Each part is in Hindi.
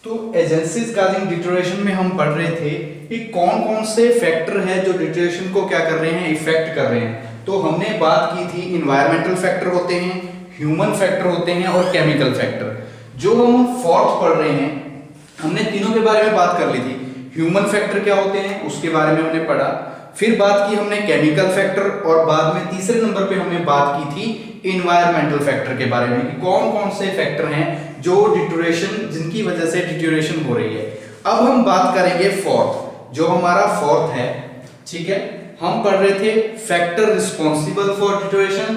तो एजेंसीज काजिंग डिटोरेशन में हम पढ़ रहे थे कि कौन कौन से फैक्टर हैं जो डिटोरेशन को क्या कर रहे हैं, इफेक्ट कर रहे हैं। तो हमने बात की थी इन्वायरमेंटल फैक्टर होते हैं, ह्यूमन फैक्टर होते हैं और केमिकल फैक्टर। जो हम फोर्थ पढ़ रहे हैं हमने तीनों के बारे में बात कर ली थी। ह्यूमन फैक्टर क्या होते हैं उसके बारे में हमने पढ़ा, फिर बात की हमने केमिकल फैक्टर और बाद में तीसरे नंबर पे हमने बात की थी इन्वायरमेंटल फैक्टर के बारे में कि कौन कौन से फैक्टर हैं जो डिटोरेशन, जिनकी वजह से डिटोरेशन हो रही है। अब हम बात करेंगे फोर्थ, जो हमारा फोर्थ है। ठीक है, हम पढ़ रहे थे फैक्टर रिस्पॉन्सिबल फॉर डिटोरेशन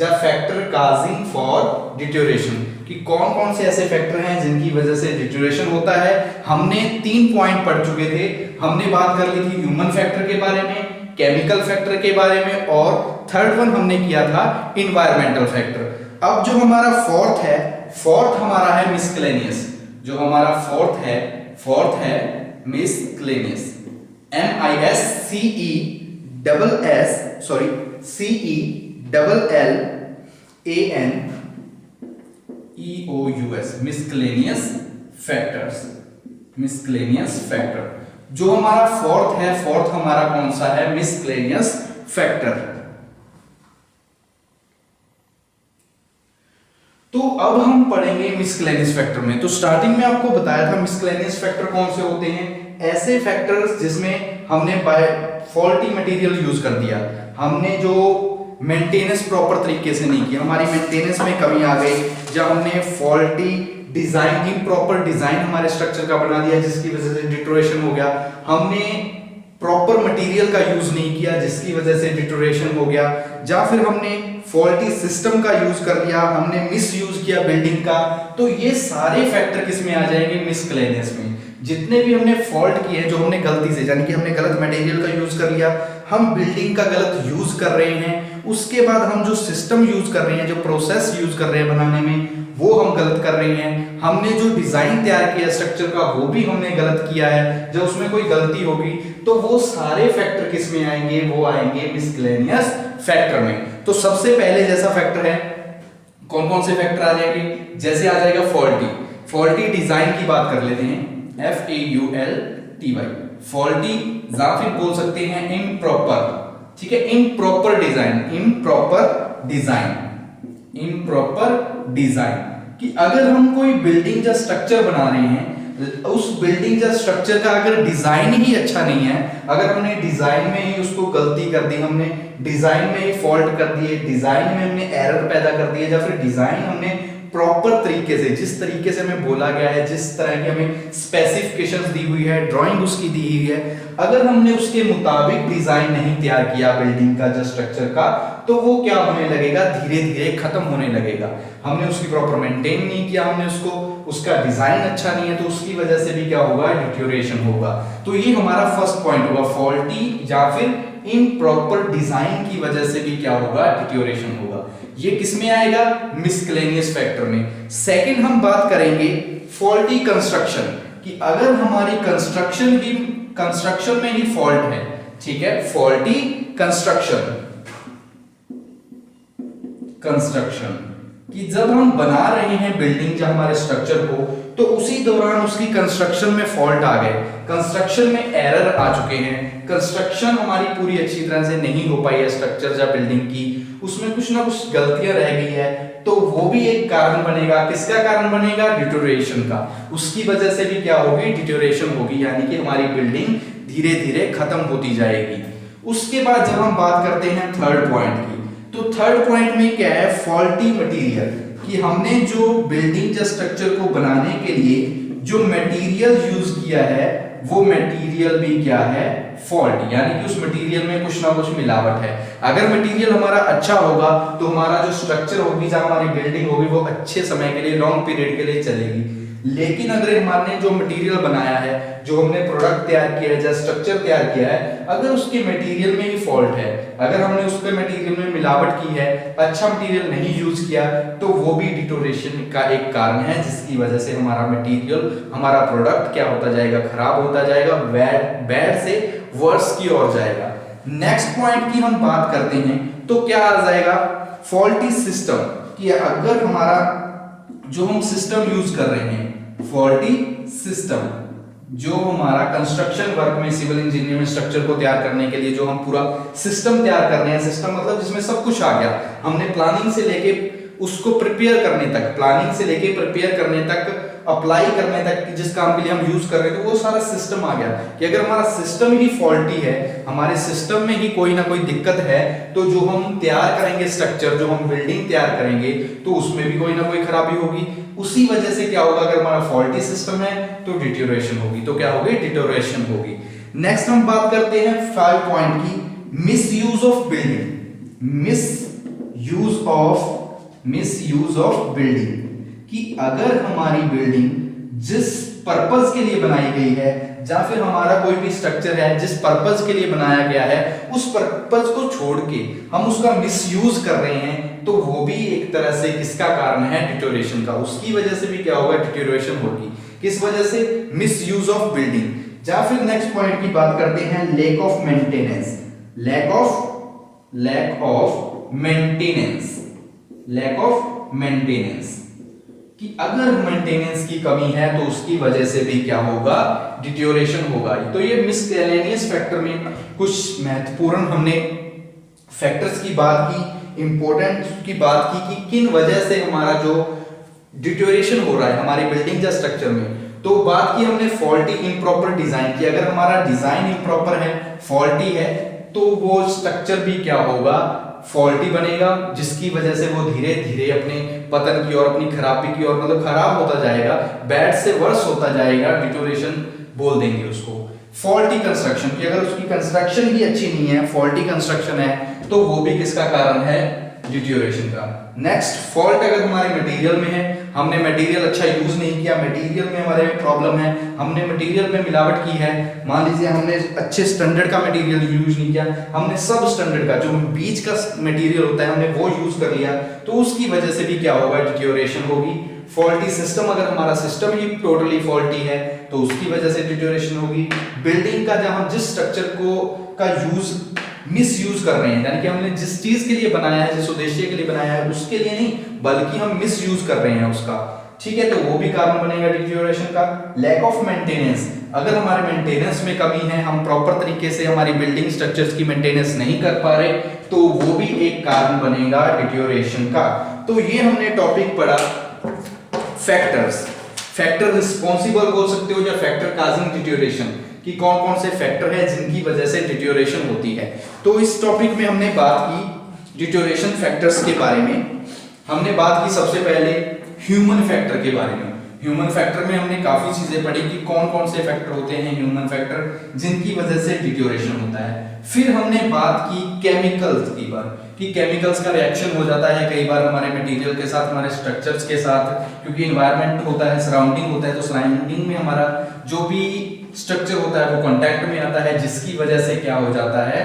या फैक्टर काजिंग फॉर डिटोरेशन, कि कौन कौन से ऐसे फैक्टर हैं जिनकी वजह से डिटोरेशन होता है। हमने 3 पॉइंट पढ़ चुके थे। हमने बात कर ली थी ह्यूमन फैक्टर के बारे में, केमिकल फैक्टर के बारे में और थर्ड वन हमने किया था इन्वायरमेंटल फैक्टर। अब जो हमारा फोर्थ है, फोर्थ हमारा है मिसक्लेनियस। जो हमारा फोर्थ है मिसक्लेनियस, MISCELLANEous, मिसक्लेनियस फैक्टर्स, मिसक्लेनियस फैक्टर। जो हमारा फोर्थ है, फोर्थ हमारा कौन सा है, मिसक्लेनियस फैक्टर। तो अब हम पढ़ेंगे मिसक्लेनियस फैक्टर में। तो स्टार्टिंग में आपको बताया था मिसक्लेनियस फैक्टर कौन से होते हैं, ऐसे फैक्टर्स जिसमें हमने फॉल्टी मटेरियल यूज कर दिया, हमने जो मेंटेनेंस प्रॉपर तरीके से नहीं किया, हमारी मेंटेनेंस में कमी आ गई, जब हमने फॉल्टी डिजाइन, इम्प्रॉपर डिजाइन हमारे स्ट्रक्चर का बना दिया जिसकी वजह से डिटोरेशन हो गया, हमने प्रॉपर मटेरियल का यूज नहीं किया जिसकी वजह से डिटोरेशन हो गया, या फिर हमने फॉल्टी सिस्टम का यूज कर लिया, हमने मिस यूज किया बिल्डिंग का। तो ये सारे फैक्टर किस में आ जाएंगे, मिसक्लेनियस में। जितने भी हमने फॉल्ट किए हैं, जो हमने गलती से, यानी कि हमने गलत मटेरियल का यूज कर लिया, हम बिल्डिंग का गलत यूज कर रहे हैं, उसके बाद हम जो सिस्टम यूज कर रहे हैं, जो प्रोसेस यूज कर रहे हैं बनाने में, वो हम गलत कर रहे हैं, हमने जो डिजाइन तैयार किया स्ट्रक्चर का वो भी हमने गलत किया है, जब उसमें कोई गलती होगी तो वो सारे फैक्टर किस में आएंगे, वो आएंगे मिसक्लेनियस फैक्टर में। तो सबसे पहले जैसा फैक्टर है, कौन कौन से फैक्टर आ जाएंगे, जैसे आ जाएगा फॉल्टी डिजाइन की बात कर लेते हैं, FAULTY, फॉल्टी, या फिर बोल सकते हैं इम्प्रॉपर। ठीक है, इम्प्रॉपर डिजाइन, कि अगर हम कोई बिल्डिंग या स्ट्रक्चर बना रहे हैं, उस बिल्डिंग या स्ट्रक्चर का अगर डिजाइन ही अच्छा नहीं है, अगर हमने डिजाइन में ही उसको गलती कर दी, हमने डिजाइन में ही फॉल्ट कर दिए, डिजाइन में हमने एरर पैदा कर दिए, या फिर डिजाइन हमने प्रॉपर तरीके से, जिस तरीके से हमें बोला गया है, जिस तरह की हमें स्पेसिफिकेशंस दी हुई है, ड्राइंग उसकी दी हुई है, अगर हमने उसके मुताबिक डिजाइन नहीं तैयार किया बिल्डिंग का या स्ट्रक्चर का, तो वो क्या होने लगेगा, धीरे धीरे खत्म होने लगेगा। हमने उसकी प्रॉपर मेंटेन नहीं किया, हमने उसका डिजाइन अच्छा नहीं है, तो उसकी वजह से भी क्या होगा, डिटोरेशन होगा। तो ये हमारा फर्स्ट पॉइंट होगा, फॉल्टी या फिर इम्प्रॉपर डिजाइन की वजह से भी क्या होगा, डिटोरेशन होगा। ये किसमें आएगा, मिसक्लेनियस फैक्टर में। सेकंड हम बात करेंगे फॉल्टी कंस्ट्रक्शन, कि अगर हमारी कंस्ट्रक्शन में ही फॉल्ट है। ठीक है, फॉल्टी कंस्ट्रक्शन, कि जब हम बना रहे हैं बिल्डिंग या हमारे स्ट्रक्चर को, तो उसी दौरान उसकी कंस्ट्रक्शन में फॉल्ट आ गए, कंस्ट्रक्शन में एरर आ चुके हैं, कंस्ट्रक्शन हमारी पूरी अच्छी तरह से नहीं हो पाई है स्ट्रक्चर या बिल्डिंग की, उसमें कुछ ना कुछ गलतियां रह गई है, तो वो भी एक कारण बनेगा। किसका कारण बनेगा, डिटोरेशन का। उसकी वजह से भी क्या होगी, डिटोरेशन होगी, यानी कि हमारी बिल्डिंग धीरे धीरे खत्म होती जाएगी। उसके बाद जब हम बात करते हैं थर्ड पॉइंट की, तो थर्ड पॉइंट में क्या है, फॉल्टी मटेरियल, कि हमने जो बिल्डिंग या स्ट्रक्चर को बनाने के लिए जो मटेरियल यूज किया है, वो मटेरियल भी क्या है, फॉल्ट, यानी कि उस मटेरियल में कुछ ना कुछ मिलावट है। अगर मटेरियल हमारा अच्छा होगा तो हमारा जो स्ट्रक्चर होगी, जहां हमारी बिल्डिंग होगी, वो अच्छे समय के लिए, लॉन्ग पीरियड के लिए चलेगी। लेकिन अगर हमने जो मटेरियल बनाया है, जो हमने प्रोडक्ट तैयार किया है, जो स्ट्रक्चर तैयार किया है, अगर उसके मटेरियल में ही फॉल्ट है, अगर हमने उसके मटेरियल में मिलावट की है, अच्छा मटेरियल नहीं यूज किया, तो वो भी डिटोरेशन का एक कारण है, जिसकी वजह से हमारा मटेरियल, हमारा प्रोडक्ट क्या होता जाएगा, खराब होता जाएगा, बैड से वर्स की ओर जाएगा। नेक्स्ट पॉइंट की हम बात करते हैं, तो क्या आ जाएगा, फॉल्टी सिस्टम, कि अगर हमारा जो हम सिस्टम यूज कर रहे हैं, फॉल्टी सिस्टम, जो हमारा कंस्ट्रक्शन वर्क में सिविल इंजीनियरिंग में स्ट्रक्चर को तैयार करने के लिए जो हम पूरा सिस्टम तैयार कर रहे हैं, सिस्टम मतलब जिसमें सब कुछ आ गया, हमने प्लानिंग से लेके उसको प्रिपेयर करने तक, प्लानिंग से लेके प्रिपेयर करने तक, अप्लाई करने तक जिस काम के लिए हम यूज कर रहे थे वो सारा सिस्टम आ गया। कि अगर हमारा सिस्टम ही फॉल्टी है, हमारे सिस्टम में ही कोई ना कोई दिक्कत है, तो जो हम तैयार करेंगे स्ट्रक्चर, जो हम बिल्डिंग तैयार करेंगे, तो उसमें भी कोई ना कोई खराबी होगी। उसी वजह से क्या होगा, अगर हमारा फॉल्टी सिस्टम है तो डिटोरेशन होगी। तो क्या होगी, डिटोरेशन होगी। नेक्स्ट हम बात करते हैं 5 पॉइंट की, misuse of building. Misuse of building, कि अगर हमारी बिल्डिंग जिस पर्पस के लिए बनाई गई है, या फिर हमारा कोई भी स्ट्रक्चर है जिस पर्पस के लिए बनाया गया है, उस पर्पस को छोड़ के हम उसका मिसयूज कर रहे हैं, तो वो भी एक तरह से किसका कारण है, डिटोरेशन का। उसकी वजह से भी क्या होगा, डिटोरेशन होगी। किस वजह से, मिसयूज ऑफ बिल्डिंग। या फिर नेक्स्ट पॉइंट की बात करते हैं, lack of maintenance. Lack of maintenance, कि अगर मेंटेनेंस की कमी है तो उसकी वजह से भी क्या होगा, डिटोरेशन होगा। तो ये मिससेलेनियस फैक्टर में कुछ महत्वपूर्ण हमने फैक्टर्स की बात की, इंपॉर्टेंट की बात की, कि किन वजह से हमारा जो डिटोरेशन हो रहा है हमारी बिल्डिंग या स्ट्रक्चर में। तो बात की हमने फॉल्टी इम्प्रॉपर डिजाइन की। अगर हमारा डिजाइन इम्प्रॉपर है, फॉल्टी है, तो वो स्ट्रक्चर भी क्या होगा, फॉल्टी बनेगा, जिसकी वजह से वो धीरे धीरे अपने पतन की और अपनी खराबी की ओर, मतलब खराब होता जाएगा, बैड से वर्स होता जाएगा, डिटोरेशन बोल देंगे उसको। फॉल्टी कंस्ट्रक्शन, की अगर उसकी कंस्ट्रक्शन ही अच्छी नहीं है, फॉल्टी कंस्ट्रक्शन है, तो वो भी किसका कारण है, डिटोरेशन का। नेक्स्ट, फॉल्ट अगर हमारे मटेरियल में है, हमने मटेरियल अच्छा यूज नहीं किया, मटेरियल में हमारे प्रॉब्लम है, हमने मटेरियल में मिलावट की है, मान लीजिए हमने अच्छे स्टैंडर्ड का मटेरियल यूज नहीं किया, हमने सब स्टैंडर्ड का जो बीच का मटेरियल होता है हमने वो यूज कर लिया, तो उसकी वजह से भी क्या होगा, डिटोरेशन होगी। फॉल्टी सिस्टम, अगर हमारा सिस्टम ही टोटली फॉल्टी है तो उसकी वजह से डिटोरेशन होगी। बिल्डिंग का जब हम जिस स्ट्रक्चर को का यूज मिसयूज कर रहे हैं, यानी कि हमने जिस चीज के लिए बनाया है, जिस उद्देश्य के लिए बनाया है उसके लिए नहीं, बल्कि हम मिसयूज कर रहे हैं उसका, ठीक है, तो वो भी कारण बनेगा डिटोरेशन का। लैक ऑफ मेंटेनेंस, अगर हमारे मेंटेनेंस में कमी है, हम प्रॉपर तरीके से हमारी बिल्डिंग स्ट्रक्चर्स की मेंटेनेंस नहीं कर पा रहे, तो वो भी एक कारण बनेगा डिटोरेशन का। तो ये हमने टॉपिक पढ़ा फैक्टर्स, फैक्टर रिस्पॉन्सिबल बोल सकते हो या फैक्टर काजिंग डिटोरेशन, कि कौन कौन से फैक्टर है जिनकी वजह से डिटोरेशन होती है। तो इस टॉपिक में हमने बात की डिटोरेशन फैक्टर्स के बारे में। हमने बात की सबसे पहले ह्यूमन फैक्टर के बारे में। ह्यूमन फैक्टर में हमने काफी चीजें पढ़ी कि कौन कौन से फैक्टर होते हैं ह्यूमन फैक्टर जिनकी वजह से डिटोरेशन होता है। फिर हमने बात की केमिकल्स की बात, कि केमिकल्स का रिएक्शन हो जाता है कई बार हमारे मटेरियल के साथ, हमारे स्ट्रक्चर्स के साथ, क्योंकि एनवायरनमेंट होता है, सराउंडिंग होता है, तो सराउंडिंग में हमारा जो भी स्ट्रक्चर होता है वो कांटेक्ट में आता है, जिसकी वजह से क्या हो जाता है,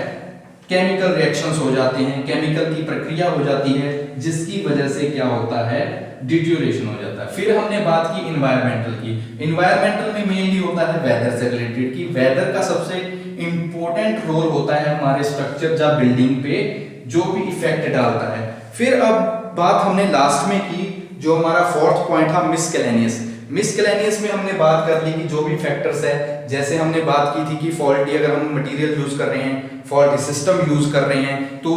केमिकल रिएक्शंस हो जाते हैं, केमिकल की प्रक्रिया हो जाती है, जिसकी वजह से क्या होता है, डिटोरेशन हो जाता है। फिर हमने बात की एनवायरमेंटल की। एनवायरमेंटल में मेनली होता है वेदर से रिलेटेड, कि वेदर का सबसे इंपॉर्टेंट रोल होता है हमारे स्ट्रक्चर या बिल्डिंग पे, जो भी इफेक्ट डालता है। फिर अब बात हमने लास्ट में की, जो हमारा 4th पॉइंट था मिससेलेनियस। मिससेलेनियस में हमने बात कर ली कि जो भी फैक्टर्स है, जैसे हमने बात की थी कि फॉल्टी, अगर हम मटेरियल यूज कर रहे हैं, फॉल्टी सिस्टम यूज कर रहे हैं, तो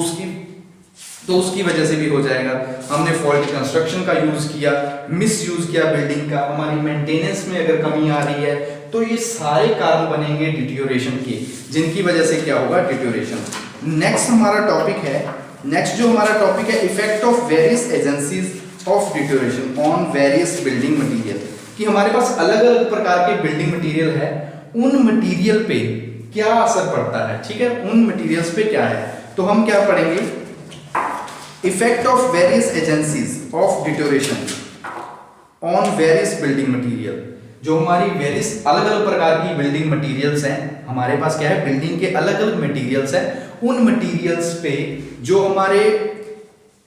उसकी वजह से भी हो जाएगा। हमने फॉल्टी कंस्ट्रक्शन का यूज किया, मिसयूज किया बिल्डिंग का, हमारी मेंटेनेंस में अगर कमी आ रही है, तो ये सारे कारण बनेंगे डिटोरेशन के, जिनकी वजह से क्या होगा, डिटोरेशन। नेक्स्ट हमारा टॉपिक है, नेक्स्ट जो हमारा टॉपिक है, effect of various agencies of deterioration on various building material, कि हमारे पास अलग अलग प्रकार के बिल्डिंग मटेरियल है, उन मटेरियल पे क्या असर पड़ता है, ठीक है, उन मटेरियल्स पे क्या है। तो हम क्या पढ़ेंगे, effect of various agencies of deterioration on various building material. जो हमारी वेरियस अलग अलग प्रकार की बिल्डिंग मटेरियल्स हैं, हमारे पास क्या है, बिल्डिंग के अलग अलग मटेरियल्स हैं, उन मटेरियल्स पे जो हमारे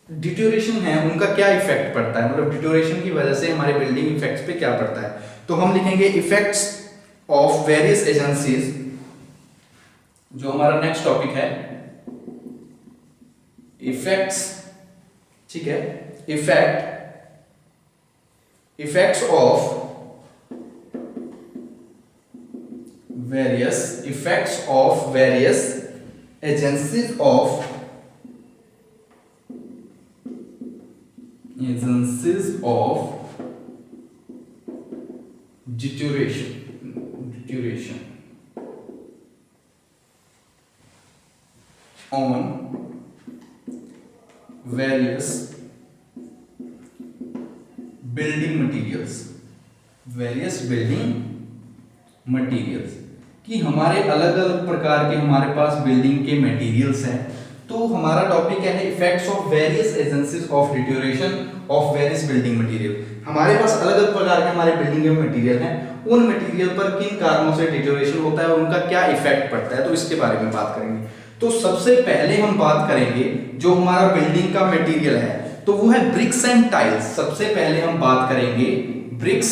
डिटोरेशन है उनका क्या इफेक्ट पड़ता है, मतलब डिटोरेशन की वजह से हमारे बिल्डिंग इफेक्ट्स पे क्या पड़ता है। तो हम लिखेंगे इफेक्ट्स ऑफ वेरियस एजेंसीज, जो हमारा नेक्स्ट टॉपिक है, इफेक्ट्स, ठीक है, effects of effects of various agencies of deterioration on various building materials कि हमारे अलग अलग प्रकार के हमारे पास बिल्डिंग के मटेरियल्स हैं। तो हमारा टॉपिक क्या है, effects of various agencies of deterioration of various building material. हमारे पास अलग अलग प्रकार के हमारे बिल्डिंग के मटेरियल हैं, उन मटेरियल पर किन कारणों से डिटोरेशन होता है और उनका क्या इफेक्ट पड़ता है, तो इसके बारे में बात करेंगे। तो सबसे पहले हम बात करेंगे जो हमारा बिल्डिंग का मटेरियल है, तो वो है ब्रिक्स एंड टाइल्स। सबसे पहले हम बात करेंगे ब्रिक्स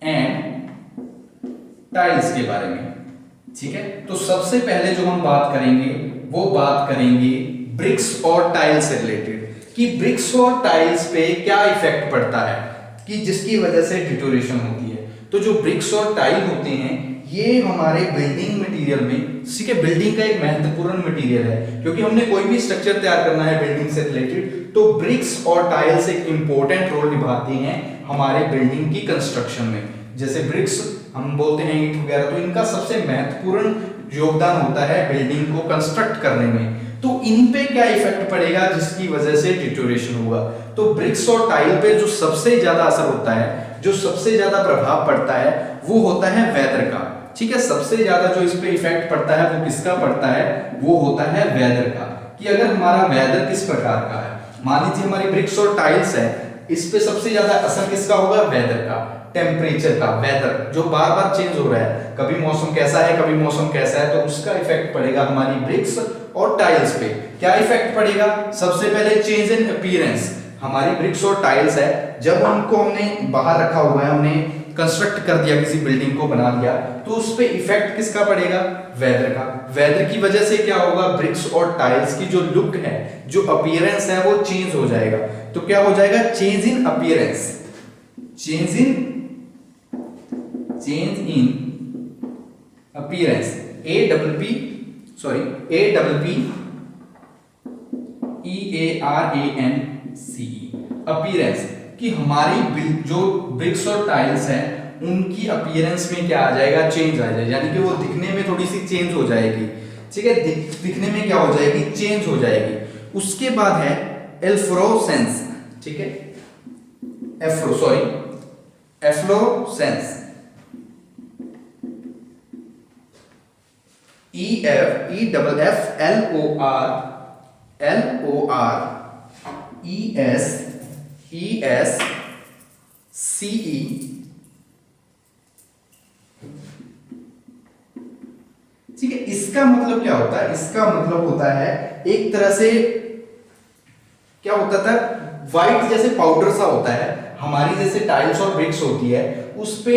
एंड टाइल्स के बारे में, ठीक है। तो सबसे पहले जो हम बात करेंगे वो बात करेंगे ब्रिक्स और टाइल्स से रिलेटेड, कि ब्रिक्स और टाइल्स पे क्या इफेक्ट पड़ता है कि जिसकी वजह से डिटोरेशन होती है। तो जो ब्रिक्स और टाइल होते हैं ये हमारे बिल्डिंग मटेरियल में, ठीक है, बिल्डिंग का एक महत्वपूर्ण मटेरियल है, क्योंकि हमने कोई भी स्ट्रक्चर तैयार करना है बिल्डिंग से रिलेटेड, तो ब्रिक्स और टाइल्स एक इंपॉर्टेंट रोल निभाते हैं हमारे बिल्डिंग की कंस्ट्रक्शन में। जैसे ब्रिक्स हम बोलते हैं ईंट वगैरह, तो इनका सबसे महत्वपूर्ण योगदान होता है बिल्डिंग को कंस्ट्रक्ट करने में। तो इन पे क्या इफेक्ट पड़ेगा जिसकी वजह से डिटोरेशन होगा। तो ब्रिक्स और टाइल पे जो सबसे ज्यादा असर होता है, जो सबसे ज्यादा प्रभाव पड़ता है, वो होता है वेदर का, ठीक है। सबसे ज्यादा जो इस पे इफेक्ट पड़ता है वो किसका पड़ता है, वो होता है वेदर का। कि अगर हमारा वेदर किस प्रकार का है, मान लीजिए हमारी ब्रिक्स और टाइल्स है, इस पे सबसे ज्यादा असर किसका होगा, वेदर का, टेम्परेचर का। वेदर जो बार बार चेंज हो रहा है, कभी मौसम कैसा है कभी मौसम कैसा है, तो उसका इफेक्ट पड़ेगा हमारी ब्रिक्स और टाइल्स पे। क्या इफेक्ट पड़ेगा, सबसे पहले चेंज इन अपीयरेंस। हमारी ब्रिक्स और टाइल्स है, जब उनको हमने बाहर रखा हुआ है, हमने कंस्ट्रक्ट कर दिया, किसी बिल्डिंग को बना लिया, तो उस पे इफेक्ट किसका पड़ेगा, वेदर का। वेदर की वजह से क्या होगा, ब्रिक्स और टाइल्स की जो लुक है, जो अपीयरेंस है, वो चेंज हो जाएगा। तो क्या हो जाएगा, change in appearance, change in appearance, appearance, कि हमारी जो ब्रिक्स और टाइल्स हैं उनकी अपीयरेंस में क्या आ जाएगा, चेंज आ जाएगा, यानी कि वो दिखने में थोड़ी सी चेंज हो जाएगी, ठीक है। दिखने में क्या हो जाएगी, चेंज हो जाएगी। उसके बाद है एफ्लोरेसेंस, ठीक है, एफ्लोरेसेंस, EFLORESCE, ठीक है। इसका मतलब क्या होता है, इसका मतलब होता है एक तरह से क्या होता था, व्हाइट जैसे पाउडर सा होता है, हमारी जैसे टाइल्स और ब्रिक्स होती है उस पे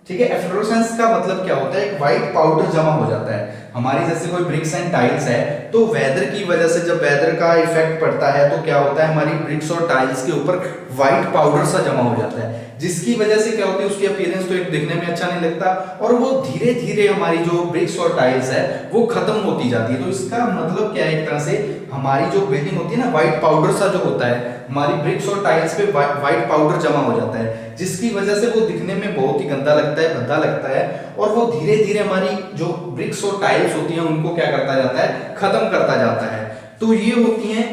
ठीक है। एफ्लोरेसेंस का मतलब क्या होता है, एक व्हाइट पाउडर जमा हो जाता है। हमारी जैसे कोई ब्रिक्स एंड टाइल्स है, तो वेदर की वजह से जब वेदर का इफेक्ट पड़ता है तो क्या होता है, हमारी ब्रिक्स और टाइल्स के ऊपर व्हाइट पाउडर सा जमा हो जाता है, जिसकी वजह से क्या होती है, उसकी अपीयरेंस तो एक दिखने में अच्छा नहीं लगता, और वो धीरे धीरे हमारी जो ब्रिक्स और टाइल्स है वो खत्म होती जाती है। तो इसका मतलब क्या है, एक तरह से हमारी जो बिल्डिंग होती है ना, व्हाइट पाउडर सा जो होता है, हमारी ब्रिक्स और टाइल्स पे व्हाइट पाउडर जमा हो जाता है, जिसकी वजह से वो दिखने में बहुत ही गंदा लगता है, भद्दा लगता है, और वो धीरे धीरे हमारी जो ब्रिक्स और टाइल्स होती हैं उनको क्या करता जाता है, खत्म करता जाता है। तो ये होती हैं।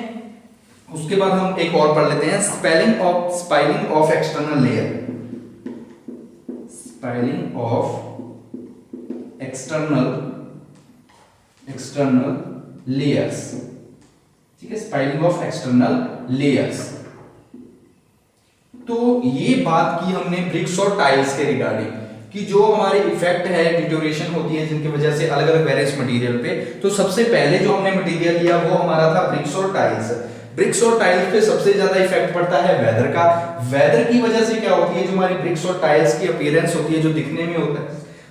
उसके बाद हम एक और पढ़ लेते हैं, spoiling of external layer, spoiling of external layers, ठीक है, स्पाइलिंग ऑफ एक्सटर्नल लेयर्स। तो ये बात की हमने ब्रिक्स और टाइल्स के रिगार्डिंग, कि जो हमारे इफेक्ट है, डिटोरेशन होती है जिनकी वजह से अलग अलग वेरियस मटेरियल पे। तो सबसे पहले जो हमने मटेरियल लिया वो हमारा था ब्रिक्स और टाइल्स। ब्रिक्स और टाइल्स पे सबसे ज्यादा इफेक्ट पड़ता है वेदर का। वेदर की वजह से क्या होती है, जो हमारी ब्रिक्स और टाइल्स की अपीयरेंस होती है, जो दिखने में होता है,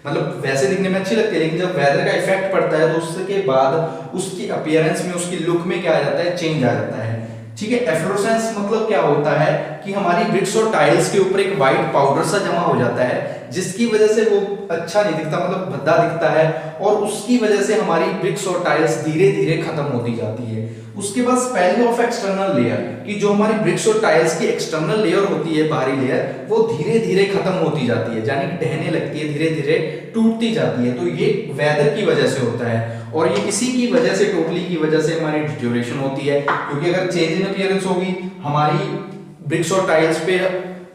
मतलब वैसे दिखने में अच्छी लगती है, लेकिन जब वेदर का इफेक्ट पड़ता है तो उसके बाद उसकी अपीयरेंस में, उसकी लुक में क्या आ जाता है, चेंज आ जाता है, ठीक है। एफ्लोरेसेंस मतलब क्या होता है कि हमारी ब्रिक्स और टाइल्स के ऊपर एक व्हाइट पाउडर सा जमा हो जाता है, जिसकी वजह से वो अच्छा नहीं दिखता, मतलब भद्दा दिखता है, और उसकी वजह से हमारी ब्रिक्स और टाइल्स धीरे धीरे खत्म होती जाती है। उसके बाद स्पेलिंग ऑफ एक्सटर्नल लेयर, कि जो हमारी ब्रिक्स और टाइल्स की एक्सटर्नल लेयर होती है, बाहरी लेयर, वो धीरे धीरे खत्म होती जाती है, यानी कि ढहने लगती है, धीरे धीरे टूटती जाती है। तो ये वेदर की वजह से होता है, और ये इसी की वजह से, टोटली की वजह से हमारी डिटोरेशन होती है। क्योंकि अगर चेंज इन अपीयरेंस होगी, हमारी ब्रिक्स और टाइल्स पे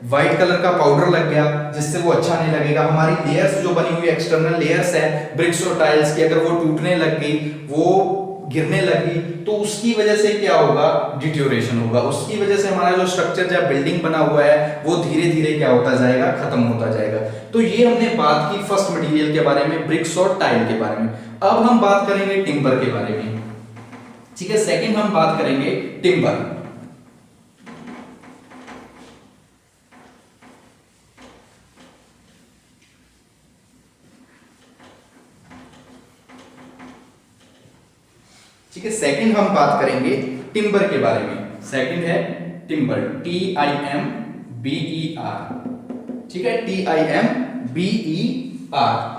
व्हाइट कलर का पाउडर लग गया, जिससे वो अच्छा नहीं लगेगा। हमारी लेयर्स जो बनी हुई एक्सटर्नल लेयर्स है ब्रिक्स और टाइल्स की, अगर वो टूटने लग गई, वो गिरने लगी, तो उसकी वजह से क्या होगा, डिटोरेशन होगा। उसकी वजह से हमारा जो स्ट्रक्चर या बिल्डिंग बना हुआ है वो धीरे धीरे क्या होता जाएगा, खत्म होता जाएगा। तो ये हमने बात की फर्स्ट मटेरियल के बारे में, ब्रिक्स और टाइल के बारे में। अब हम बात करेंगे टिम्बर के बारे में, ठीक है। सेकंड हम बात करेंगे टिम्बर। ठीक है, सेकंड हम बात करेंगे टिम्बर के बारे में। सेकंड है टिम्बर, TIMBER, ठीक है, TIMBER।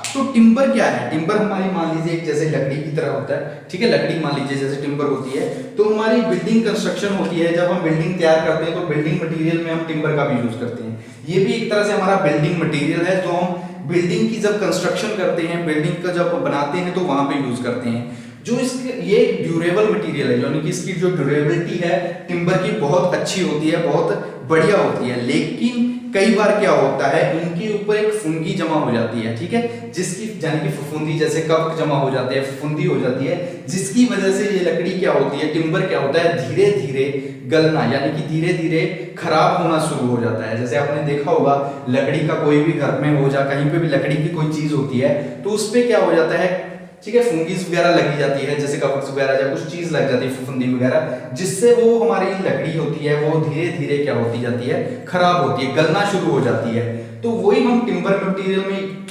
तो टिम्बर क्या है? टिम्बर हमारी मान लीजिए एक जैसे लकड़ी की तरह होता है, ठीक है, लकड़ी मान लीजिए जैसे टिम्बर होती है। तो हमारी बिल्डिंग कंस्ट्रक्शन होती है, जब हम बिल्डिंग तैयार करते हैं तो बिल्डिंग मटेरियल में हम टिम्बर का भी यूज करते हैं। ये भी एक तरह से हमारा बिल्डिंग मटेरियल है, जो हम बिल्डिंग की जब कंस्ट्रक्शन करते हैं, बिल्डिंग का जब बनाते हैं तो वहां पे यूज करते हैं। जो इसके ये एक ड्यूरेबल मटेरियल है, यानी कि इसकी जो ड्यूरेबिलिटी है टिम्बर की बहुत अच्छी होती है, बहुत बढ़िया होती है। लेकिन कई बार क्या होता है, इनके ऊपर एक फुंगी जमा हो जाती है, ठीक है, जिसकी यानी कि फफूंदी, जैसे कप जमा हो जाते हैं, फफूंदी हो जाती है, जिसकी वजह से ये लकड़ी क्या होती है, टिम्बर क्या होता है, धीरे धीरे गलना, यानी कि धीरे धीरे खराब होना शुरू हो जाता है। जैसे आपने देखा होगा, लकड़ी का कोई भी घर में हो जा, कहीं पे भी लकड़ी की कोई चीज होती है तो उस पे क्या हो जाता है, ठीक है, फंगीज वगैरह लगी जाती है, जैसे कवच वगैरह या कुछ चीज लग जाती है, फफूंदी वगैरह, जिससे वो हमारी लकड़ी होती है वो धीरे धीरे क्या होती जाती है, खराब होती है, गलना शुरू हो जाती है। तो वही हम टिम्बर मटेरियल में,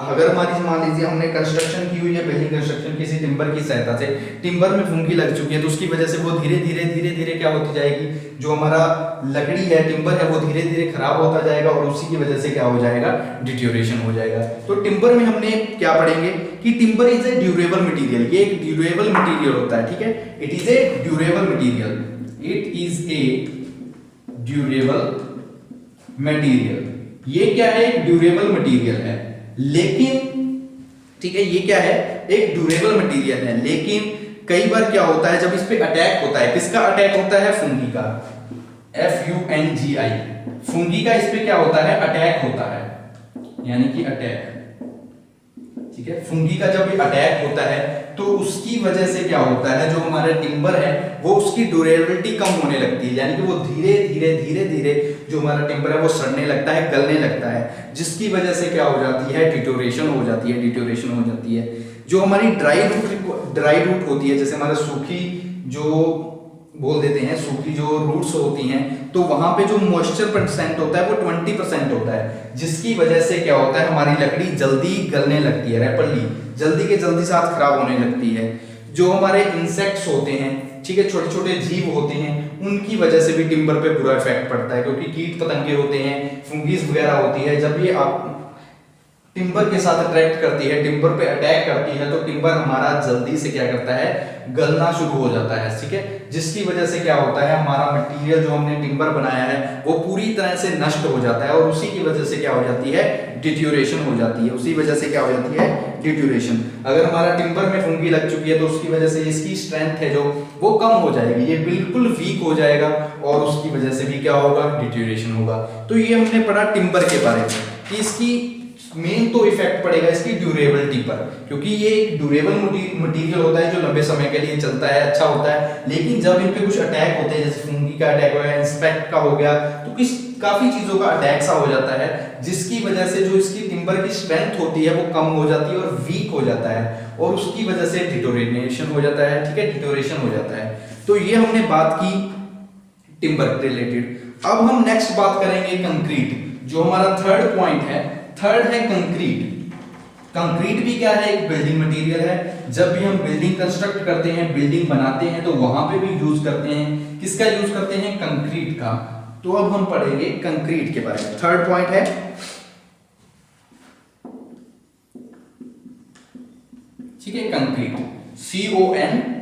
अगर हमारी मान लीजिए हमने कंस्ट्रक्शन की हुई है, बिल्डिंग कंस्ट्रक्शन किसी टिम्बर की सहायता से, टिम्बर में फंगी लग चुकी है, तो उसकी वजह से वो धीरे धीरे क्या होती जाएगी, जो हमारा लकड़ी है, टिम्बर है, वो धीरे धीरे खराब होता जाएगा, और उसी की वजह से क्या हो जाएगा, डिटोरेशन हो जाएगा। तो टिम्बर में हमने क्या पढ़ेंगे कि timber is a durable material, ये एक ड्यूरेबल मटेरियल होता है, ठीक है, it is a durable material, it is a durable material. ये क्या है, एक ड्यूरेबल मटेरियल है, लेकिन ठीक है, ये क्या है, एक ड्यूरेबल मटेरियल है, लेकिन कई बार क्या होता है, जब इस पे अटैक होता है, किसका अटैक होता है, फंगी का, FUNGI, फंगी का इस पे क्या होता है, अटैक होता है, यानी कि अटैक, ठीक है, फंगी का जब अटैक होता है तो उसकी वजह से क्या होता है, जो हमारा टिम्बर है वो उसकी ड्यूरेबिलिटी कम होने लगती है, यानी कि वो धीरे धीरे जो हमारा टिम्बर है वो सड़ने लगता है, गलने लगता है, जिसकी वजह से क्या हो जाती है, डिटोरेशन हो जाती है। जो हमारी ड्राई रूट होती है, जैसे हमारा सूखी जो बोल देते हैं, सूखी जो रूट्स होती हैं, तो वहां पे जो मॉइस्चर परसेंट होता है वो 20% होता है, जिसकी वजह से क्या होता है, हमारी लकड़ी जल्दी गलने लगती है, रैपिडली जल्दी के जल्दी साथ खराब होने लगती है। जो हमारे इंसेक्ट्स होते हैं, ठीक है, छोटे छोटे जीव होते हैं, उनकी वजह से भी टिम्बर पे बुरा इफेक्ट पड़ता है, क्योंकि कीट पतंगे होते हैं, फंगीज वगैरह होती है, जब ये आप टिम्बर के साथ अट्रैक्ट करती है, टिम्बर पे अटैक करती है, तो टिम्बर हमारा जल्दी से क्या करता है, गलना शुरू हो जाता है, ठीक है, जिसकी वजह से क्या होता है, हमारा मटेरियल जो हमने टिम्बर बनाया है वो पूरी तरह से नष्ट हो जाता है, और उसी की वजह से क्या हो जाती है, डिटोरेशन हो जाती है, उसी वजह से क्या हो जाती है, डिटोरेशन। अगर हमारा टिम्बर में फंगी लग चुकी है तो उसकी वजह से इसकी स्ट्रेंथ है जो वो कम हो जाएगी, ये बिल्कुल वीक हो जाएगा, और उसकी वजह से भी क्या होगा, डिटोरेशन होगा। तो ये हमने पढ़ा टिम्बर के बारे में कि इसकी मेन तो इफेक्ट पड़ेगा इसकी ड्यूरेबिलिटी पर, क्योंकि ये एक ड्यूरेबल मटेरियल होता है जो लंबे समय के लिए चलता है, अच्छा होता है। लेकिन जब इन पे कुछ अटैक होते हैं, जैसे फंगी का अटैक हो गया, इंसेक्ट का हो गया, तो काफी चीजों का अटैक सा हो जाता है, जिसकी वजह से जो इसकी टिम्बर की स्ट्रेंथ होती है वो कम हो जाती है और वीक हो जाता है, और उसकी वजह से डिटोरेशन हो जाता है, ठीक है, डिटोरेशन हो जाता है। तो ये हमने बात की टिम्बर रिलेटेड। अब हम नेक्स्ट बात करेंगे कंक्रीट, जो हमारा थर्ड पॉइंट है। थर्ड है कंक्रीट। कंक्रीट भी क्या है, एक बिल्डिंग मटेरियल है। जब भी हम बिल्डिंग कंस्ट्रक्ट करते हैं, बिल्डिंग बनाते हैं, तो वहां पे भी यूज करते हैं, किसका यूज करते हैं, कंक्रीट का। तो अब हम पढ़ेंगे कंक्रीट के बारे में। थर्ड पॉइंट है ठीक है, कंक्रीट, CONCRETE,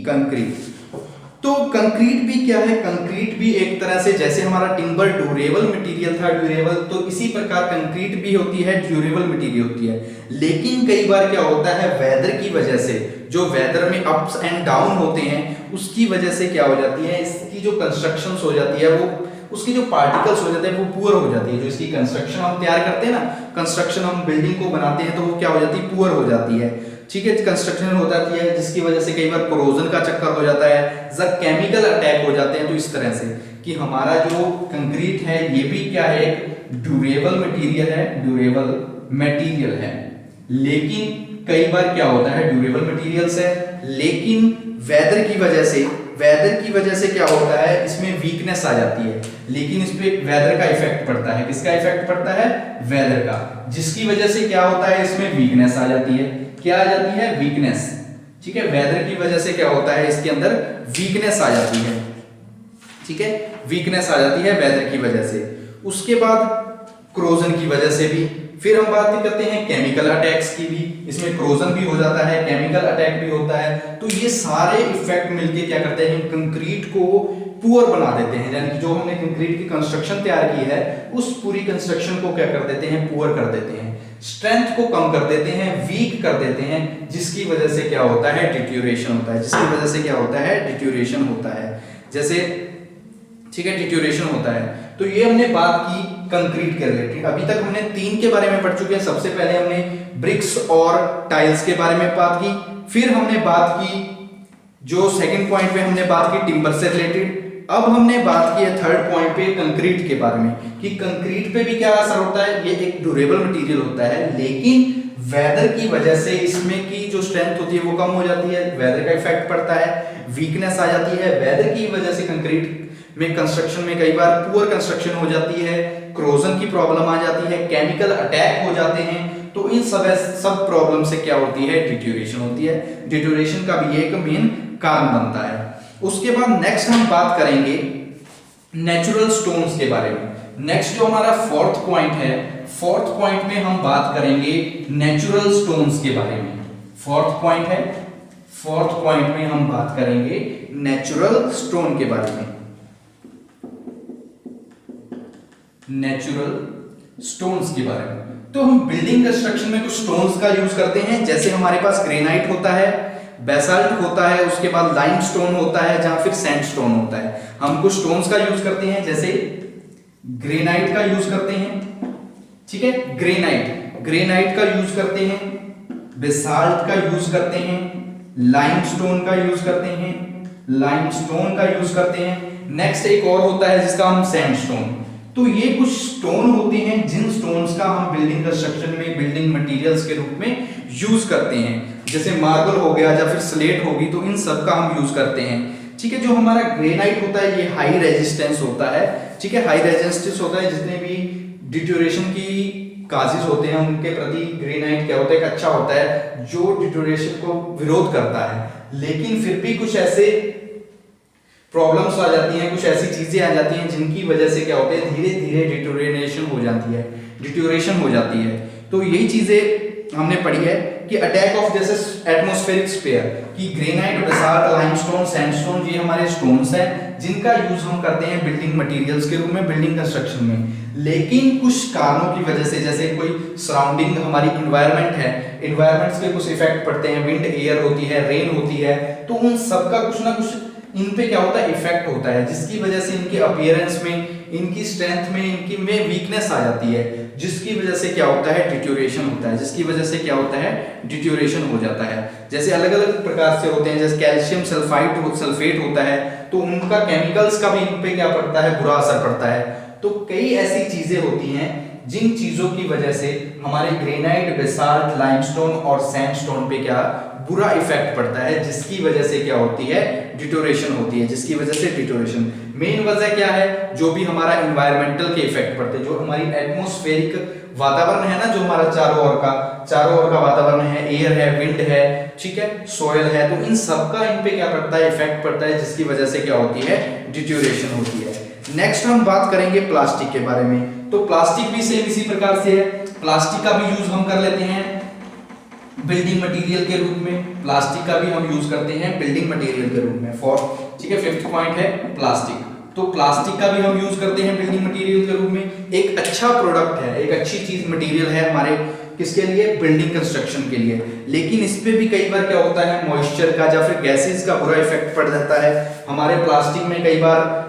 कंक्रीट। तो कंक्रीट भी क्या है, कंक्रीट भी एक तरह से जैसे हमारा टिम्बर ड्यूरेबल मटेरियल था, ड्यूरेबल, तो इसी प्रकार कंक्रीट भी होती है, ड्यूरेबल मटेरियल होती है। लेकिन कई बार क्या होता है, वेदर की वजह से, जो वेदर में अप्स एंड डाउन होते हैं उसकी वजह से क्या हो जाती है, इसकी जो कंस्ट्रक्शंस हो जाती है वो, उसके जो पार्टिकल्स हो जाते हैं वो पुअर हो जाती है। जो इसकी कंस्ट्रक्शन हम तैयार करते हैं ना, कंस्ट्रक्शन हम बिल्डिंग को बनाते हैं तो वो क्या हो जाती है, पुअर हो जाती है। ठीक है, कंस्ट्रक्शन हो जाती है जिसकी वजह से कई बार कोरोजन का चक्कर हो जाता है, जब केमिकल अटैक हो जाते हैं। तो इस तरह से कि हमारा जो कंक्रीट है ये भी क्या है, ड्यूरेबल मटेरियल है, ड्यूरेबल मटेरियल है। लेकिन कई बार क्या होता है, ड्यूरेबल मटेरियल्स है लेकिन वेदर की वजह से क्या होता है, इसमें वीकनेस आ जाती है। लेकिन इस पे वेदर का इफेक्ट पड़ता है, किसका इफेक्ट पड़ता है, वेदर का, जिसकी वजह से क्या होता है, इसमें वीकनेस आ जाती है। क्या आ जाती है, वीकनेस। ठीक है, वेदर की वजह से क्या होता है, इसके अंदर वीकनेस आ जाती है। ठीक है, वीकनेस आ जाती है वेदर की वजह से। उसके बाद क्रोजन की वजह से भी। फिर हम बात करते हैं केमिकल अटैक्स की भी, इसमें क्रोजन भी हो जाता है, केमिकल अटैक भी होता है। तो ये सारे इफेक्ट मिलके क्या करते हैं, कंक्रीट को पुअर बना देते हैं। यानी कि जो हमने कंक्रीट की कंस्ट्रक्शन तैयार की है उस पूरी कंस्ट्रक्शन को क्या कर देते हैं, पुअर कर देते हैं, स्ट्रेंथ को कम कर देते हैं, वीक कर देते हैं, जिसकी वजह से क्या होता है, डिट्यूरेशन होता है। जिसकी वजह से क्या होता है, डिट्यूरेशन होता है। जैसे ठीक है, डिट्यूरेशन होता है। तो ये हमने बात की कंक्रीट के रिलेटेड। अभी तक हमने 3 के बारे में पढ़ चुके हैं। सबसे पहले हमने ब्रिक्स और टाइल्स के बारे में बात की, फिर हमने बात की जो सेकंड पॉइंट पे हमने बात की टिम्बर से रिलेटेड। अब हमने बात की है थर्ड पॉइंट पे कंक्रीट के बारे में, कि कंक्रीट पे भी क्या असर होता है, ये एक ड्यूरेबल मटेरियल होता है लेकिन वेदर की वजह से इसमें की जो स्ट्रेंथ होती है वो कम हो जाती है, वेदर का इफेक्ट पड़ता है, वीकनेस आ जाती है। वेदर की वजह से कंक्रीट में कंस्ट्रक्शन में कई बार पुअर कंस्ट्रक्शन हो जाती है, क्रोजन की प्रॉब्लम आ जाती है, केमिकल अटैक हो जाते हैं। तो इन सब प्रॉब्लम से क्या होती है, डिट्यूरेशन होती है। डिट्यूरेशन का भी एक मेन कारण बनता है। उसके बाद नेक्स्ट हम बात करेंगे नेचुरल स्टोन्स के बारे में। नेक्स्ट जो हमारा फोर्थ पॉइंट है, फोर्थ पॉइंट में हम बात करेंगे नेचुरल स्टोन्स के बारे में। फोर्थ पॉइंट है, फोर्थ पॉइंट में हम बात करेंगे नेचुरल स्टोन के बारे में। नेचुरल स्टोन्स के बारे में, तो हम बिल्डिंग कंस्ट्रक्शन में कुछ स्टोन्स का यूज करते हैं। जैसे हमारे पास ग्रेनाइट होता है, बेसाल्ट होता है, उसके बाद लाइमस्टोन होता है, जहां फिर सैंडस्टोन होता है। हम कुछ स्टोन्स का यूज करते हैं, जैसे ग्रेनाइट का यूज करते हैं। ठीक है, ग्रेनाइट का यूज करते हैं, बेसाल्ट का यूज करते हैं, लाइमस्टोन का यूज करते हैं, लाइमस्टोन का यूज करते हैं। नेक्स्ट एक और होता है जिसका हम सैंडस्टोन। तो ये कुछ स्टोन होते हैं जिन स्टोन्स का हम बिल्डिंग कंस्ट्रक्शन में बिल्डिंग मटेरियल्स के रूप में यूज करते हैं। जैसे मार्बल हो गया या फिर स्लेट होगी, तो इन सब का हम यूज करते हैं। ठीक है, जो हमारा ग्रेनाइट होता है ये हाई रेजिस्टेंस होता है। ठीक है, हाई रेजिस्टेंस होता है, जितने भी डिट्यूरेशन की काजेज होते हैं उनके प्रति ग्रेनाइट क्या होता है, अच्छा होता है, जो डिट्यूरेशन को विरोध करता है। लेकिन फिर भी कुछ ऐसे प्रॉब्लम्स आ जाती हैं, कुछ ऐसी चीजें आ जाती हैं जिनकी वजह से क्या होता है, धीरे धीरे डिट्यूरेशन हो जाती है, डिट्यूरेशन हो जाती है। तो यही चीजें हमने पढ़ी है कि अटैक ऑफ जैसे एटमॉस्फेरिक स्फीयर, कि ग्रेनाइट, बेसाल्ट, लाइमस्टोन, सैंडस्टोन ये हमारे स्टोन्स हैं जिनका यूज हम करते हैं बिल्डिंग मटेरियल्स के रूप में बिल्डिंग कंस्ट्रक्शन में। लेकिन कुछ कारणों की वजह से, जैसे कोई सराउंडिंग हमारी इन्वायरमेंट है, इन्वायरमेंट्स के कुछ इफेक्ट पड़ते हैं, विंड एयर होती है, रेन होती है, तो उन सब का कुछ ना कुछ इन पे क्या होता है, इफेक्ट होता है, जिसकी वजह से इनके अपीयरेंस में, इनकी स्ट्रेंथ में, इनकी में वीकनेस आ जाती है, जिसकी वजह से क्या होता है, डिट्यूरेशन होता है, जिसकी वजह से क्या होता है, डिट्यूरेशन हो जाता है। जैसे अलग अलग प्रकार से होते हैं, जैसे कैल्शियम सल्फेट होता है, तो उनका केमिकल्स का भी इन पे क्या पड़ता है, बुरा असर पड़ता है। तो कई ऐसी चीजें होती हैं जिन चीजों की वजह से हमारे ग्रेनाइट, बेसाल्ट, लाइमस्टोन और सैंडस्टोन पे क्या बुरा इफेक्ट पड़ता है, जिसकी वजह से क्या होती है, डिट्यूरेशन होती है, जिसकी वजह से डिट्यूरेशन। मेन वजह क्या है, जो भी हमारा एनवायरमेंटल के इफेक्ट पड़ते हैं, जो हमारी एटमॉस्फेरिक वातावरण है ना, जो हमारा चारों ओर का वातावरण है, एयर है, विंड है, ठीक है, सॉइल है, तो इन सब का इन पे क्या पड़ता है, इफेक्ट पड़ता है, जिसकी वजह से क्या होती है, डिट्यूरेशन होती है। नेक्स्ट हम बात करेंगे प्लास्टिक के बारे में। तो प्लास्टिक भी सेम इसी प्रकार से है, प्लास्टिक का भी यूज हम कर लेते हैं। बिल्डिंग मटेरियल के रूप में, प्लास्टिक का भी हम यूज करते हैं बिल्डिंग मटेरियल के रूप में फॉर, ठीक है। फिफ्थ पॉइंट है प्लास्टिक, तो प्लास्टिक का भी हम यूज करते हैं बिल्डिंग मटेरियल के रूप में। एक अच्छा प्रोडक्ट है, एक अच्छी चीज मटेरियल है हमारे किसके लिए, बिल्डिंग कंस्ट्रक्शन के लिए। लेकिन इस पे भी कई बार क्या होता है, मॉइस्चर का या फिर गैसेस का बुरा इफेक्ट पड़ जाता है हमारे प्लास्टिक में। कई बार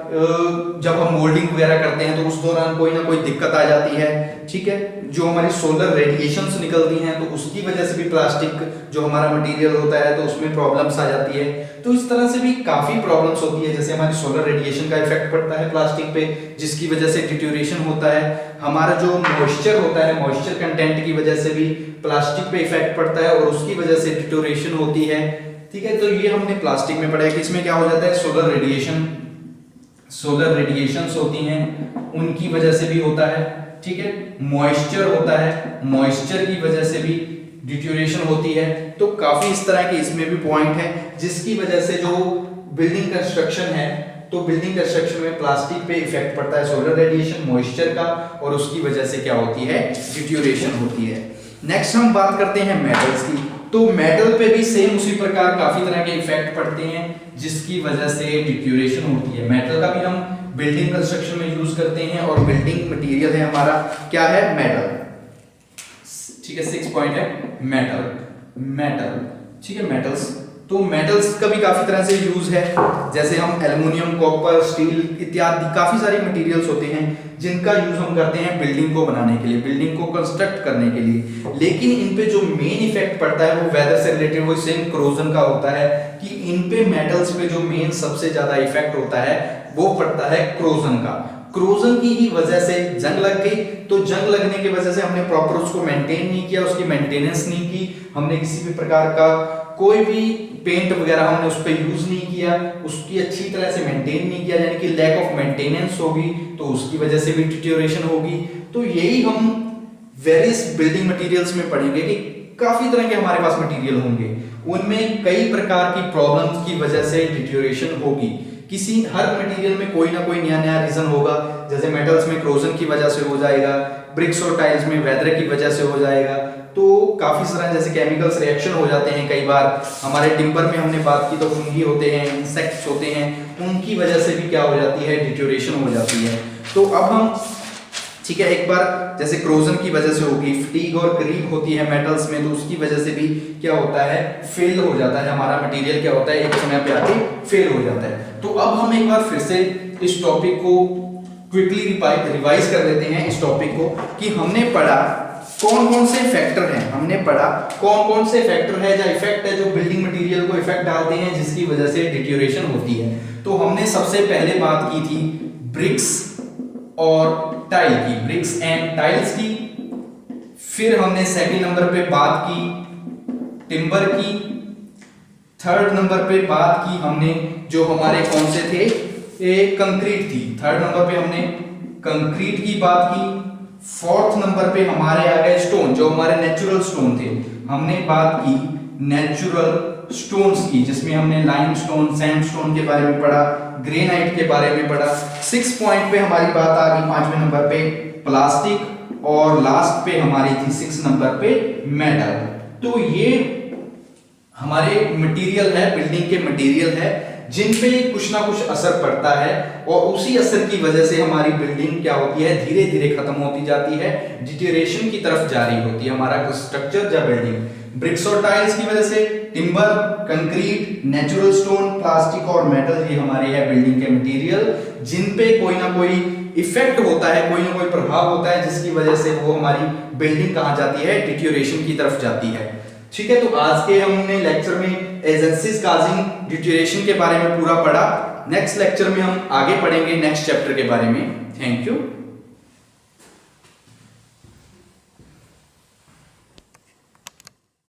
जब हम मोल्डिंग वगैरह करते हैं तो उस दौरान कोई ना कोई दिक्कत आ जाती है, ठीक है। जो हमारी सोलर रेडिएशंस निकलती हैं तो उसकी वजह से भी प्लास्टिक जो हमारा मटेरियल होता है तो उसमें प्रॉब्लम्स आ जाती है। तो इस तरह से भी काफी प्रॉब्लम्स होती है, जैसे हमारी सोलर रेडिएशन का इफेक्ट पड़ता है प्लास्टिक पे, जिसकी वजह से डिट्यूरेशन होता है। हमारा जो मॉइस्चर होता है, मॉइस्चर कंटेंट की वजह से भी प्लास्टिक पे इफेक्ट पड़ता है और उसकी वजह से डिट्यूरेशन होती है, ठीक है। तो ये हमने प्लास्टिक में पढ़ा है कि इसमें क्या हो जाता है, सोलर रेडिएशंस होती हैं, उनकी वजह से भी होता है, ठीक है। मॉइस्चर होता है, मॉइस्चर की वजह से भी डिट्यूरेशन होती है। तो काफी इस तरह के इसमें भी पॉइंट है जिसकी वजह से जो बिल्डिंग कंस्ट्रक्शन है, तो बिल्डिंग कंस्ट्रक्शन में प्लास्टिक पे इफेक्ट पड़ता है, सोलर रेडिएशन, मॉइस्चर का, और उसकी वजह से क्या होती है, डिट्यूरेशन होती है। नेक्स्ट हम बात करते हैं मेटल्स की। तो मेटल पे भी सेम उसी प्रकार काफी तरह के इफेक्ट पड़ते हैं जिसकी वजह से डिट्यूरेशन होती है। मेटल का भी हम बिल्डिंग कंस्ट्रक्शन में यूज करते हैं और बिल्डिंग मटेरियल है हमारा क्या है, मेटल, ठीक है। 6 पॉइंट है मेटल, ठीक है, मेटल्स। तो मेटल्स का भी काफी तरह से यूज है, जैसे हम एल्युमिनियम, कॉपर, स्टील इत्यादि काफी सारे मटेरियल्स होते हैं जिनका यूज हम करते हैं बिल्डिंग को बनाने के लिए, बिल्डिंग को कंस्ट्रक्ट करने के लिए। लेकिन इन पे जो मेन इफेक्ट पड़ता है वो वेदर से रिलेटेड, वो सेम क्रोजन का होता है कि इन पे मेटल्स पे जो मेन सबसे ज्यादा इफेक्ट होता है वो पड़ता है क्रोजन का। क्रोजन की ही वजह से जंग लग गई, तो जंग लगने की वजह से हमने प्रॉपर उसको मेंटेन नहीं किया, उसकी मेंटेनेंस नहीं की, हमने किसी भी प्रकार का कोई भी पेंट वगैरह हमने उस पर यूज नहीं किया, उसकी अच्छी तरह से मेंटेन नहीं किया, यानी कि लैक ऑफ मेंटेनेंस होगी तो उसकी वजह से भी डिट्यूरेशन होगी। तो यही हम वेरियस बिल्डिंग मटेरियल्स में पढ़ेंगे कि काफी तरह के हमारे पास मटेरियल होंगे, उनमें कई प्रकार की प्रॉब्लम्स की वजह से डिट्यूरेशन होगी। किसी हर मटेरियल में कोई ना कोई नया नया रीजन होगा, जैसे मेटल्स में क्रोजन की वजह से हो जाएगा, ब्रिक्स और टाइल्स में वेदर की वजह से हो जाएगा। तो काफी सारे जैसे केमिकल्स रिएक्शन हो जाते हैं, कई बार हमारे टिम्बर में हमने बात की तो फंगी होते हैं, इंसेक्ट्स होते हैं, उनकी वजह से भी क्या हो जाती है, डिट्यूरेशन हो जाती है। तो अब हम, ठीक है, एक बार जैसे क्रोजन की वजह से होगी, फटीग और क्रीप होती है मेटल्स में, तो उसकी वजह से भी क्या होता है, फेल हो जाता है हमारा मटेरियल, क्या होता है, एक समय पे आके फेल हो जाता है। तो अब हम एक बार फिर से इस टॉपिक को क्विकली रिवाइज कर लेते हैं, इस टॉपिक को कि हमने पढ़ा कौन कौन से फैक्टर हैं, हमने पढ़ा कौन कौन से फैक्टर है या इफेक्ट है जो बिल्डिंग मटेरियल को इफेक्ट डालते हैं जिसकी वजह से डिट्यूरेशन होती है। तो हमने सबसे पहले बात की थी ब्रिक्स और टाइल की, ब्रिक्स एंड टाइल्स की। फिर हमने सेकंड नंबर पे बात की टिम्बर की। थर्ड नंबर पे बात की हमने जो हमारे कौन से थे, एक कंक्रीट थी, थर्ड नंबर पे हमने कंक्रीट की बात की। फोर्थ नंबर पे हमारे आ गए स्टोन, जो हमारे नेचुरल स्टोन थे, हमने बात की नेचुरल स्टोन्स की, जिसमें हमने लाइमस्टोन, सैंडस्टोन के बारे में पढ़ा, ग्रेनाइट के बारे में पढ़ा। 6 पॉइंट पे हमारी बात आ गई 5वें नंबर पे प्लास्टिक, और लास्ट पे हमारी थी 6 नंबर पे मेटल। तो ये हमारे मटेरियल है, बिल्डिंग के मटेरियल है जिन पे कुछ ना कुछ असर पड़ता है, और उसी असर की वजह से हमारी बिल्डिंग क्या होती है, धीरे धीरे खत्म होती जाती है, डिटेरियोरेशन की तरफ जारी होती है हमारा स्ट्रक्चर या बिल्डिंग। ब्रिक्स और टाइल्स की वजह से timber, concrete, natural stone, plastic और मेटल, ये हमारे है बिल्डिंग के मटेरियल जिन पे कोई ना कोई इफेक्ट होता है, कोई ना कोई प्रभाव होता है, जिसकी वजह से वो हमारी बिल्डिंग कहाँ जाती है, डिटेरियोरेशन की तरफ जाती है। ठीक है, तो आज के हमने लेक्चर में एजेंसीज काजिंग डिटेरियोरेशन के बारे में पूरा पढ़ा। नेक्स्ट लेक्चर में हम आगे पढ़ेंगे नेक्स्ट चैप्टर के बारे में। Thank you.